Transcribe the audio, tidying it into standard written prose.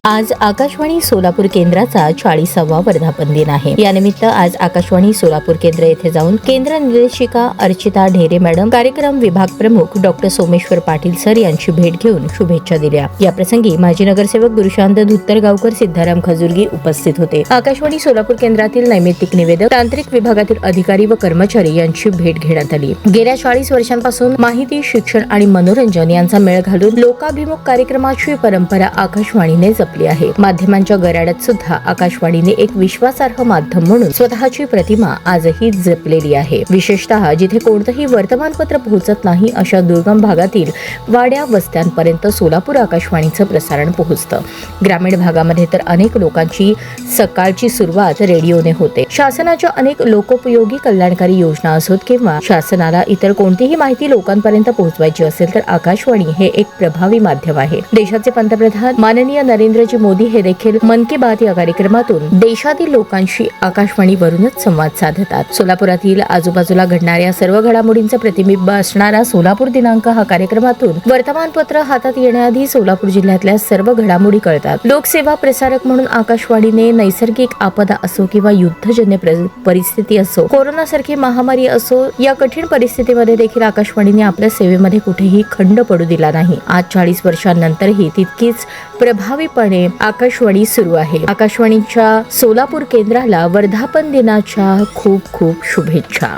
आज आकाशवाणी सोलापूर केंद्राचा 40वा वर्धापन दिन आहे। यानिमित्त आज आकाशवाणी सोलापूर केंद्र येथे जाऊन केंद्र निर्देशिका अर्चिता ढेरे मॅडम, कार्यक्रम विभाग प्रमुख डॉक्टर सोमेश्वर पाटील सर यांची भेट घेऊन शुभेच्छा दिल्या। या प्रसंगी माजी नगरसेवक गुरुशांत धुत्तरगावकर, सिद्धाराम खजुर्गी उपस्थित होते। आकाशवाणी सोलापूर केंद्रातील नैमित्तिक निवेदक, तांत्रिक विभागातील अधिकारी व कर्मचारी यांची भेट घेण्यात आली। गेल्या 40 वर्षांपासून माहिती, शिक्षण आणि मनोरंजन यांचा मेळ घालून लोकाभिमुख कार्यक्रमाची परंपरा आकाशवाणीने जपली आहे। माध्यमांच्या गराड्यात सुद्धा आकाशवाणीने एक विश्वासार्ह माध्यम म्हणून स्वतःची प्रतिमा आजही जपलेली आहे। विशेषतः जिथे कोणतेही वर्तमानपत्र पोहोचत नाही अशा दुर्गम भागातील वाड्या वस्त्यांपर्यंत सोलापूर आकाशवाणीचं प्रसारण पोहोचतं। ग्रामीण भागामध्ये तर अनेक लोकांची सकाळची सुरुवात रेडिओने होते। शासनाच्या अनेक लोकोपयोगी कल्याणकारी योजना असोत किंवा शासनाला इतर कोणतीही माहिती लोकांपर्यंत पोहोचवायची असेल तर आकाशवाणी हे एक प्रभावी माध्यम आहे। देशाचे पंतप्रधान माननीय नरेंद्रजी मोदी हे देखील मन की बात या कार्यक्रमातून देशातील लोकांशी आकाशवाणीवरूनच संवाद साधतात। सोलापुरातील आजूबाजूला घडणाऱ्या सर्व घडामोडींचे प्रतिबिंब असणारा सोलापूर दिनांक हा कार्यक्रमातून वर्तमानपत्र हातात येण्याआधी सोलापूर जिल्ह्यातल्या सर्व घडामोडी कळतात। लोकसेवा प्रसारक म्हणून आकाशवाणीने नैसर्गिक आपदा असो किंवा युद्धजन्य परिस्थिती असो, कोरोनासारखी महामारी असो, या कठीण परिस्थितीमध्ये देखील आकाशवाणीने आपल्या सेवेमध्ये कुठेही खंड पडू दिला नाही। आज 40 वर्षांनंतरही तितकीच प्रभावीपणे आकाशवाणी सुरू आहे। आकाशवाणीच्या सोलापूर केंद्राला वर्धापन दिनाच्या खूप खूप शुभेच्छा।